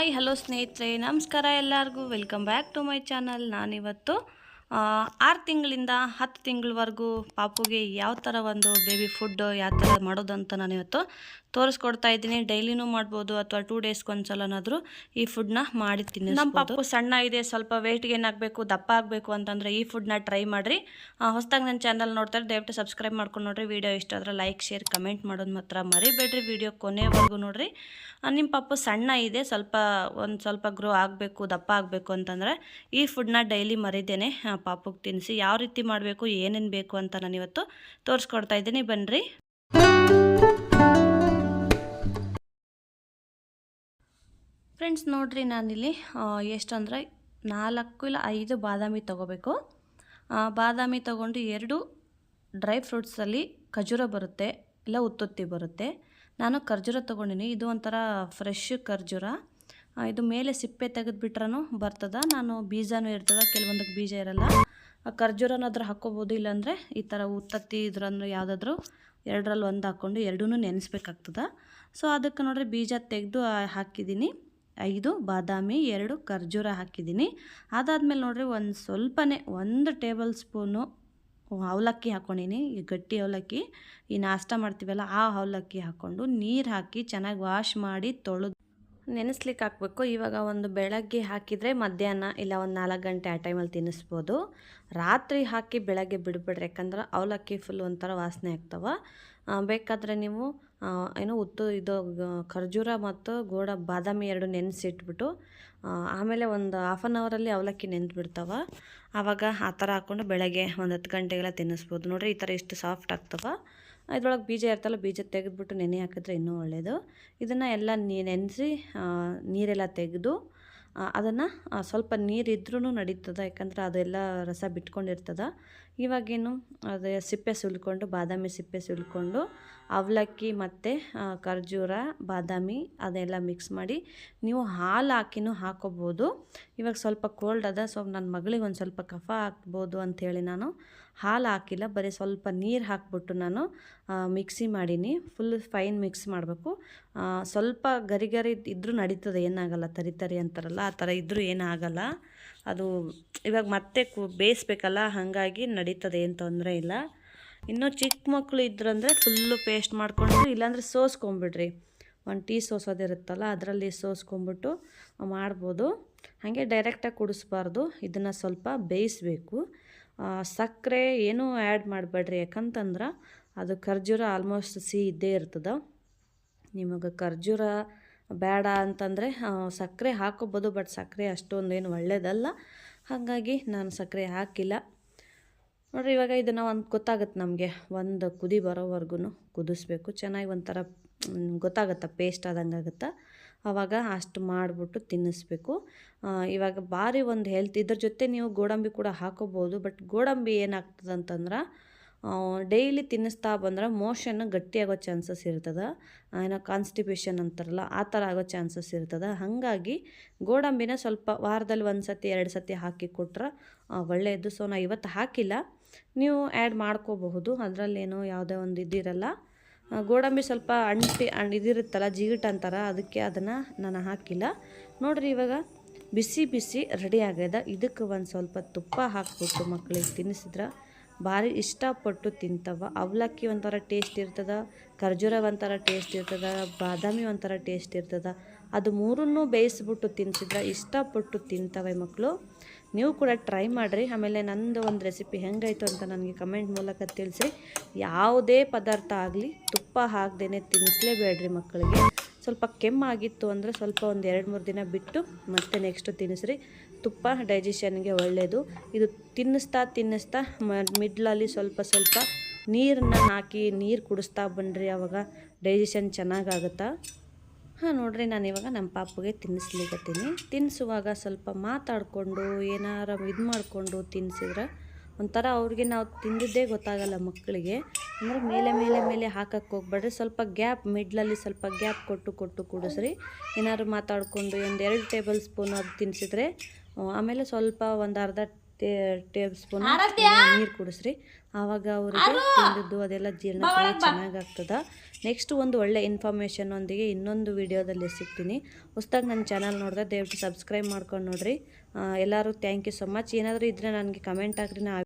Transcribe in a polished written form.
Hi hello ಸ್ನೇಹಿತರೆ, ನಮಸ್ಕಾರ ಎಲ್ಲರಿಗೂ. Welcome back to my channel. ನಾನಿವತ್ತು 6 ತಿಂಗಳಿಂದ 10 ತಿಂಗಳವರೆಗೂ ಪಾಪುಗೆ ಯಾವ ಥರ ಒಂದು ಬೇಬಿ ಫುಡ್ ಯಾವ ಥರ ಮಾಡೋದಂತ ನಾನಿವತ್ತು ತೋರಿಸ್ಕೊಡ್ತಾ ಇದ್ದೀನಿ. ಡೈಲಿನೂ ಮಾಡ್ಬೋದು ಅಥವಾ 2 ಡೇಸ್ಗೆ ಒಂದ್ಸಲನಾದರೂ ಈ ಫುಡ್ನ ಮಾಡಿ ತಿನ್ನಿಸ್ಬೋದು. ನಮ್ಮ ಪಾಪು ಸಣ್ಣ ಇದೆ, ಸ್ವಲ್ಪ ವೆಯ್ಟ್ ಗೇನ್ ಆಗಬೇಕು, ದಪ್ಪ ಆಗಬೇಕು ಅಂತಂದರೆ ಈ ಫುಡ್ನ ಟ್ರೈ ಮಾಡಿರಿ. ಹೊಸದಾಗಿ ನನ್ನ ಚಾನಲ್ ನೋಡ್ತಾರೆ ದಯವಿಟ್ಟು ಸಬ್ಸ್ಕ್ರೈಬ್ ಮಾಡ್ಕೊಂಡು ನೋಡಿರಿ. ವಿಡಿಯೋ ಇಷ್ಟ ಆದರೆ ಲೈಕ್ ಶೇರ್ ಕಮೆಂಟ್ ಮಾಡೋದು ಮಾತ್ರ ಮರಿಬೇಡ್ರಿ. ವಿಡಿಯೋ ಕೊನೆವರೆಗೂ ನೋಡಿರಿ. ನಿಮ್ಮ ಪಾಪು ಸಣ್ಣ ಇದೆ, ಸ್ವಲ್ಪ ಗ್ರೋ ಆಗಬೇಕು, ದಪ್ಪ ಆಗಬೇಕು ಅಂತಂದರೆ ಈ ಫುಡ್ನ ಡೈಲಿ ಮರಿದೇನೆ ಪಾಪುಗೆ ತಿನ್ನಿಸಿ. ಯಾವ ರೀತಿ ಮಾಡಬೇಕು, ಏನೇನು ಬೇಕು ಅಂತ ನಾನಿವತ್ತು ತೋರಿಸ್ಕೊಡ್ತಾ ಇದ್ದೀನಿ, ಬನ್ನಿರಿ. ಫ್ರೆಂಡ್ಸ್ ನೋಡಿರಿ, ನಾನಿಲ್ಲಿ ಎಷ್ಟಂದರೆ 4 ಇಲ್ಲ 5 ಬಾದಾಮಿ ತೊಗೋಬೇಕು. ಬಾದಾಮಿ ತೊಗೊಂಡು 2 ಡ್ರೈ ಫ್ರೂಟ್ಸಲ್ಲಿ ಖರ್ಜೂರ ಬರುತ್ತೆ, ಇಲ್ಲ ಉತ್ತುತ್ತಿ ಬರುತ್ತೆ. ನಾನು ಖರ್ಜೂರ ತೊಗೊಂಡಿನಿ. ಇದು ಒಂಥರ ಫ್ರೆಶ್ ಖರ್ಜೂರ. ಇದು ಮೇಲೆ ಸಿಪ್ಪೆ ತೆಗೆದುಬಿಟ್ರೂ ಬರ್ತದೆ. ನಾನು ಬೀಜನೂ ಇರ್ತದೆ, ಕೆಲವೊಂದಕ್ಕೆ ಬೀಜ ಇರಲ್ಲ. ಖರ್ಜೂರನಾದ್ರೂ ಹಾಕ್ಕೋಬೋದು, ಇಲ್ಲಾಂದರೆ ಈ ಥರ ಉತ್ತತ್ತಿ ಇದ್ರಂದ್ರೆ ಯಾವುದಾದ್ರೂ 2ರಲ್ಲಿ 1 ಹಾಕ್ಕೊಂಡು 2ನೂ ನೆನೆಸ್ಬೇಕಾಗ್ತದೆ. ಸೊ ಅದಕ್ಕೆ ನೋಡಿರಿ ಬೀಜ ತೆಗೆದು ಹಾಕಿದ್ದೀನಿ. 5 ಬಾದಾಮಿ, 2 ಖರ್ಜೂರ ಹಾಕಿದ್ದೀನಿ. ಅದಾದಮೇಲೆ ನೋಡಿರಿ ಸ್ವಲ್ಪನೇ 1 ಟೇಬಲ್ ಸ್ಪೂನು ಅವಲಕ್ಕಿ ಹಾಕ್ಕೊಂಡಿನಿ. ಈ ಗಟ್ಟಿ ಅವಲಕ್ಕಿ, ಈ ನಾಷ್ಟ ಮಾಡ್ತೀವಲ್ಲ ಆ ಅವಲಕ್ಕಿ ಹಾಕ್ಕೊಂಡು ನೀರು ಹಾಕಿ ಚೆನ್ನಾಗಿ ವಾಶ್ ಮಾಡಿ ತೊಳೆದು ನೆನೆಸ್ಲಿಕ್ಕೆ ಹಾಕಬೇಕು. ಇವಾಗ ಒಂದು ಬೆಳಗ್ಗೆ ಹಾಕಿದರೆ ಮಧ್ಯಾಹ್ನ ಇಲ್ಲ ಒಂದು 4 ಗಂಟೆ ಆ ಟೈಮಲ್ಲಿ ತಿನ್ನಿಸ್ಬೋದು. ರಾತ್ರಿ ಹಾಕಿ ಬೆಳಗ್ಗೆ ಬಿಡಬೇಡ್ರಿ, ಯಾಕಂದ್ರೆ ಅವಲಕ್ಕಿ ಫುಲ್ ಒಂಥರ ವಾಸನೆ ಆಗ್ತವೆ. ಬೇಕಾದರೆ ನೀವು ಇದು ಖರ್ಜೂರ ಮತ್ತು ಬಾದಾಮಿ 2 ನೆನೆಸಿಟ್ಬಿಟ್ಟು ಆಮೇಲೆ ಒಂದು ಹಾಫ್ ಆನ್ ಅವರಲ್ಲಿ ಅವಲಕ್ಕಿ ನೆಂದು ಬಿಡ್ತಾವೆ. ಆವಾಗ ಆ ಥರ ಹಾಕ್ಕೊಂಡು ಬೆಳಗ್ಗೆ ಒಂದು 10 ಗಂಟೆಗೆಲ್ಲ ತಿನ್ನಿಸ್ಬೋದು. ನೋಡಿರಿ ಈ ಥರ ಇಷ್ಟು ಸಾಫ್ಟ್ ಆಗ್ತವೆ. ಇದ್ರೊಳಗೆ ಬೀಜ ಇರ್ತಲ್ಲ, ಬೀಜ ತೆಗೆದುಬಿಟ್ಟು ನೆನೆ ಹಾಕಿದ್ರೆ ಇನ್ನೂ ಒಳ್ಳೆಯದು. ಇದನ್ನು ಎಲ್ಲ ನೆನೆಸಿ ನೀರೆಲ್ಲ ತೆಗೆದು ಅದನ್ನು ಸ್ವಲ್ಪ ನೀರಿದ್ರೂ ನಡೀತದೆ, ಯಾಕಂದ್ರೆ ಅದೆಲ್ಲ ರಸ ಬಿಟ್ಕೊಂಡಿರ್ತದೆ. ಇವಾಗೇನು ಅದು ಸಿಪ್ಪೆ ಸುಲ್ಕೊಂಡು, ಬಾದಾಮಿ ಸಿಪ್ಪೆ ಸುಲ್ಕೊಂಡು ಅವಲಕ್ಕಿ ಮತ್ತು ಖರ್ಜೂರ ಬಾದಾಮಿ ಅದೆಲ್ಲ ಮಿಕ್ಸ್ ಮಾಡಿ ನೀವು ಹಾಲು ಹಾಕಿನೂ ಹಾಕೋಬೋದು. ಇವಾಗ ಸ್ವಲ್ಪ ಕೋಲ್ಡ್ ಅದ, ಸೊ ನನ್ನ ಮಗಳಿಗೆ ಒಂದು ಸ್ವಲ್ಪ ಕಫ ಹಾಕ್ಬೋದು ಅಂಥೇಳಿ ನಾನು ಹಾಲು ಹಾಕಿಲ್ಲ, ಬರೀ ಸ್ವಲ್ಪ ನೀರು ಹಾಕ್ಬಿಟ್ಟು ನಾನು ಮಿಕ್ಸಿ ಮಾಡೀನಿ. ಫುಲ್ ಫೈನ್ ಮಿಕ್ಸ್ ಮಾಡಬೇಕು. ಸ್ವಲ್ಪ ಗರಿ ಇದ್ದರೂ ನಡೀತದೆ, ಏನಾಗಲ್ಲ. ತರಿ ಅಂತಾರಲ್ಲ ಆ ಥರ ಇದ್ದರೂ ಏನಾಗಲ್ಲ. ಅದು ಇವಾಗ ಮತ್ತೆ ಬೇಯಿಸ್ಬೇಕಲ್ಲ, ಹಾಗಾಗಿ ನಡೀತದೆ, ಏನು ತೊಂದರೆ ಇಲ್ಲ. ಇನ್ನೂ ಚಿಕ್ಕ ಮಕ್ಕಳು ಇದ್ರಂದರೆ ಫುಲ್ಲು ಪೇಸ್ಟ್ ಮಾಡಿಕೊಂಡು, ಇಲ್ಲಾಂದರೆ ಸೋಸ್ಕೊಂಬಿಡ್ರಿ. 1 ಟೀ ಸೋಸೋದಿರುತ್ತಲ್ಲ ಅದರಲ್ಲಿ ಸೋಸ್ಕೊಂಬಿಟ್ಟು ಮಾಡ್ಬೋದು. ಹಾಗೆ ಡೈರೆಕ್ಟಾಗಿ ಕುಡಿಸ್ಬಾರ್ದು, ಇದನ್ನು ಸ್ವಲ್ಪ ಬೇಯಿಸಬೇಕು. ಸಕ್ಕರೆ ಏನೂ ಆ್ಯಡ್ ಮಾಡಬೇಡ್ರಿ, ಯಾಕಂತಂದ್ರೆ ಅದು ಖರ್ಜೂರ ಆಲ್ಮೋಸ್ಟ್ ಸಿಹಿ ಇದ್ದೇ ಇರ್ತದೆ. ನಿಮಗೆ ಖರ್ಜೂರ ಬೇಡ ಅಂತಂದರೆ ಸಕ್ಕರೆ ಹಾಕೋಬೋದು, ಬಟ್ ಸಕ್ಕರೆ ಅಷ್ಟೊಂದೇನು ಒಳ್ಳೆಯದಲ್ಲ, ಹಾಗಾಗಿ ನಾನು ಸಕ್ಕರೆ ಹಾಕಿಲ್ಲ. ನೋಡಿರಿ ಇವಾಗ ಇದನ್ನು ಗೊತ್ತಾಗುತ್ತೆ ನಮಗೆ, ಒಂದು ಕುದಿ ಬರೋವರೆಗೂ ಕುದಿಸ್ಬೇಕು. ಚೆನ್ನಾಗಿ ಒಂಥರ ಗೊತ್ತಾಗುತ್ತೆ, ಪೇಸ್ಟ್ ಆದಂಗೆ ಆಗುತ್ತೆ. ಆವಾಗ ಅಷ್ಟು ಮಾಡಿಬಿಟ್ಟು ತಿನ್ನಿಸ್ಬೇಕು. ಇವಾಗ ಭಾರಿ ಒಂದು ಹೆಲ್ತ್. ಇದ್ರ ಜೊತೆ ನೀವು ಗೋಡಂಬಿ ಕೂಡ ಹಾಕೋಬೋದು, ಬಟ್ ಗೋಡಂಬಿ ಏನಾಗ್ತದೆ ಅಂತಂದ್ರೆ ಡೈಲಿ ತಿನ್ನಿಸ್ತಾ ಬಂದ್ರೆ ಮೋಷನ್ ಗಟ್ಟಿಯಾಗೋ ಚಾನ್ಸಸ್ ಇರ್ತದೆ. ಕಾನ್ಸ್ಟಿಪೇಷನ್ ಅಂತಾರಲ್ಲ ಆ ಥರ ಆಗೋ ಚಾನ್ಸಸ್ ಇರ್ತದೆ. ಹಾಗಾಗಿ ಗೋಡಂಬಿನ ಸ್ವಲ್ಪ ವಾರದಲ್ಲಿ 1 ಸತಿ 2 ಸತಿ ಹಾಕಿ ಕೊಟ್ರೆ ಒಳ್ಳೆಯದು. ಸೊ ನಾನು ಇವತ್ತು ಹಾಕಿಲ್ಲ, ನೀವು ಆ್ಯಡ್ ಮಾಡ್ಕೋಬಹುದು, ಅದರಲ್ಲೇನು ಯಾವುದೇ ಒಂದು ಇದಿರಲ್ಲ. ಗೋಡಂಬಿ ಸ್ವಲ್ಪ ಇದಿರುತ್ತಲ್ಲ, ಜಿಗಿಟ್ ಅಂತಾರೆ, ಅದಕ್ಕೆ ಅದನ್ನು ನಾನು ಹಾಕಿಲ್ಲ. ನೋಡಿರಿ ಇವಾಗ ಬಿಸಿ ರೆಡಿ ಆಗ್ಯದ. ಇದಕ್ಕೆ ಒಂದು ಸ್ವಲ್ಪ ತುಪ್ಪ ಹಾಕ್ಬಿಟ್ಟು ಮಕ್ಕಳಿಗೆ ತಿನ್ನಿಸಿದ್ರೆ ಭಾರಿ ಇಷ್ಟಪಟ್ಟು ತಿಂತವೆ. ಅವಲಕ್ಕಿ ಒಂಥರ ಟೇಸ್ಟ್ ಇರ್ತದೆ, ಖರ್ಜೂರ ಒಂಥರ ಟೇಸ್ಟ್ ಇರ್ತದೆ, ಬಾದಾಮಿ ಒಂಥರ ಟೇಸ್ಟ್ ಇರ್ತದೆ. ಅದು 3ನ್ನೂ ಬೇಯಿಸ್ಬಿಟ್ಟು ತಿನ್ನಿಸಿದ್ರೆ ಇಷ್ಟಪಟ್ಟು ತಿಂತವೆ ಮಕ್ಕಳು. ನೀವು ಕೂಡ ಟ್ರೈ ಮಾಡಿರಿ. ಆಮೇಲೆ ನಂದು ಒಂದು ರೆಸಿಪಿ ಹೆಂಗಾಯಿತು ಅಂತ ನನಗೆ ಕಮೆಂಟ್ ಮೂಲಕ ತಿಳಿಸಿ. ಯಾವುದೇ ಪದಾರ್ಥ ಆಗಲಿ ತುಪ್ಪ ಹಾಕ್ದೇ ತಿನ್ನಿಸ್ಲೇಬೇಡ್ರಿ ಮಕ್ಕಳಿಗೆ. ಸ್ವಲ್ಪ ಕೆಮ್ಮಾಗಿತ್ತು ಅಂದರೆ ಸ್ವಲ್ಪ ಒಂದು 2-3 ದಿನ ಬಿಟ್ಟು ಮತ್ತೆ ನೆಕ್ಸ್ಟ್ ತಿನ್ನಿಸ್ರಿ. ತುಪ್ಪ ಡೈಜೆಷನ್ಗೆ ಒಳ್ಳೆಯದು. ಇದು ತಿನ್ನಿಸ್ತಾ ಮಿಡ್ಲಲ್ಲಿ ಸ್ವಲ್ಪ ನೀರನ್ನ ಹಾಕಿ ನೀರು ಕುಡಿಸ್ತಾ ಬನ್ನಿರಿ, ಆವಾಗ ಡೈಜೆಷನ್ ಚೆನ್ನಾಗಾಗುತ್ತಾ. ನೋಡಿರಿ ನಾನಿವಾಗ ನಮ್ಮ ಪಾಪುಗೆ ತಿನ್ನಿಸ್ಲಿಕ್ಕತ್ತೀನಿ. ತಿನ್ನಿಸುವಾಗ ಸ್ವಲ್ಪ ಮಾತಾಡಿಕೊಂಡು ಏನಾರು ಇದು ಮಾಡಿಕೊಂಡು ತಿನ್ನಿಸಿದ್ರೆ ಒಂಥರ ಅವ್ರಿಗೆ ನಾವು ತಿಂದಿದ್ದೇ ಗೊತ್ತಾಗಲ್ಲ ಮಕ್ಕಳಿಗೆ. ಅಂದರೆ ಮೇಲೆ ಹಾಕಕ್ಕೆ ಹೋಗ್ಬೇಡ್ರಿ. ಸ್ವಲ್ಪ ಗ್ಯಾಪ್ ಮಿಡ್ಲಲ್ಲಿ ಸ್ವಲ್ಪ ಗ್ಯಾಪ್ ಕೊಟ್ಟು ಕುಡಿಸ್ರಿ. ಏನಾದ್ರು ಮಾತಾಡಿಕೊಂಡು 1-2 ಟೇಬಲ್ ಸ್ಪೂನ್ ಅದು ತಿನ್ನಿಸಿದ್ರೆ ಆಮೇಲೆ ಸ್ವಲ್ಪ ಒಂದು ಅರ್ಧ ಟೇಬಲ್ ಸ್ಪೂನ್ ನೀರು ಕುಡಿಸ್ರಿ. ಆವಾಗ ಅವರಿಗೆ ತಿಂದಿದ್ದು ಅದೆಲ್ಲ ಜೀರ್ಣ ಚೆನ್ನಾಗಾಗ್ತದೆ. ನೆಕ್ಸ್ಟ್ ಒಂದು ಒಳ್ಳೆ ಇನ್ಫಾರ್ಮೇಷನ್ನೊಂದಿಗೆ ಇನ್ನೊಂದು ವಿಡಿಯೋದಲ್ಲಿ ಸಿಗ್ತೀನಿ. ಹೊಸ್ದಾಗಿ ನನ್ನ ಚಾನಲ್ ನೋಡಿದ್ರೆ ದಯವಿಟ್ಟು ಸಬ್ಸ್ಕ್ರೈಬ್ ಮಾಡ್ಕೊಂಡು ನೋಡಿರಿ. ಎಲ್ಲರೂ ಥ್ಯಾಂಕ್ ಯು ಸೊ ಮಚ್. ಏನಾದರೂ ಇದ್ದರೆ ನನಗೆ ಕಮೆಂಟ್ ಹಾಕ್ರಿ.